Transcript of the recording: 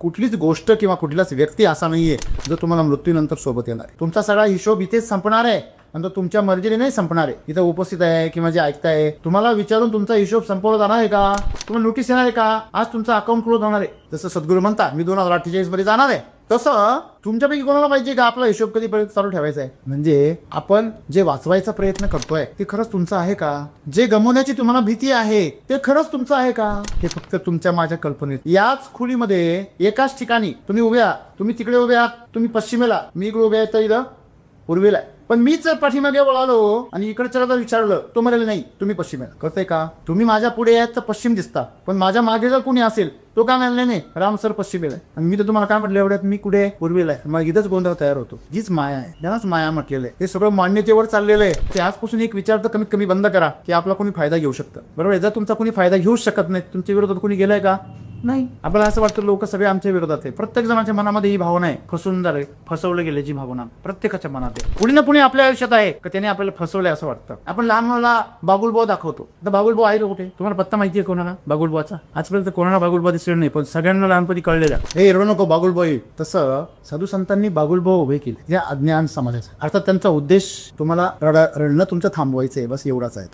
कुठलीच गोष्ट किंवा कुठलाच व्यक्ती असा नाहीये जो तुम्हाला मृत्यूनंतर सोबत येणार आहे. तुमचा सगळा हिशोब इथेच संपणार आहे आणि तो तुमच्या मर्जीने नाही संपणार आहे. इथं उपस्थित आहे किंवा जे ऐकताय तुम्हाला विचारून तुमचा हिशोब संपवला जाणार आहे का? तुम्हाला नोटीस येणार आहे का? आज तुमचा अकाउंट क्लोज होणार आहे. जसं सद्गुरू म्हणतात मी 2048 मध्ये जाणार आहे, तसं तुमच्यापैकी कोणाला पाहिजे का आपला हिशोब कधीपर्यंत चालू ठेवायचा आहे? म्हणजे आपण जे वाचवायचा प्रयत्न करतोय ते खरंच तुमचं आहे का? जे गमवण्याची तुम्हाला भीती आहे ते खरंच तुमचं आहे का? हे फक्त तुमच्या माझ्या कल्पनेत. याच खोलीमध्ये एकाच ठिकाणी तुम्ही उभे आहात, तुम्ही तिकडे उभे आहात, तुम्ही पश्चिमेला, मी इकडे उभे आहे तर इथं पूर्वेला आहे. पण मीच जर पाठीमागे वळालो आणि इकडच्या जर विचारलं तो म्हणाले नाही तुम्ही पश्चिमेला. कळतंय का? तुम्ही माझ्या पुढे आहेत तर पश्चिम दिसता, पण माझ्या मागे जर कोणी असेल तो काय म्हणले नाही राम सर पश्चिमेला आहे आणि मी तर तुम्हाला काय म्हटलं एवढ्यात मी कुठे पूर्वेला आहे. मग इथंच गोंधळ तयार होतो. हीच माया आहे, त्यालाच माया म्हटलेलं आहे. हे सगळं मान्यतेवर चाललेलं आहे. ते आजपासून एक विचार तर कमीत कमी बंद करा की आपला कोणी फायदा घेऊ शकतं. बरोबर आहे? जर तुमचा कोणी फायदा घेऊ शकत नाही, तुमच्या विरोधात कोणी गेलाय का? नाही. आपल्याला असं वाटतं लोक सगळे आमच्या विरोधात आहे. प्रत्येक जणाच्या मनामध्ये ही भावना आहे, फसवून झाले फसवलं गेल्याची भावना प्रत्येकाच्या मनात आहे. कुणी ना कुणी आपल्या आयुष्यात आहे का त्याने आपल्याला फसवलंय असं वाटतं. आपण लहान मुलाला बागुलबुवा दाखवतो, तर बागुलबुवा आहे का कुठे? तुम्हाला पत्ता माहिती आहे कोणाला बागुलबुवाचा? आजपर्यंत कोणाला बागुलबुवा दिसलेला नाही, पण सगळ्यांना लहानपणी कळलेला हे एरडू नको बागुलबुवा. तसं साधू संतांनी बागुलबुवा उभे केले या अज्ञान समाजाचा. अर्थात त्यांचा उद्देश तुम्हाला रडणं तुमचं थांबवायचं आहे, बस एवढाच आहे.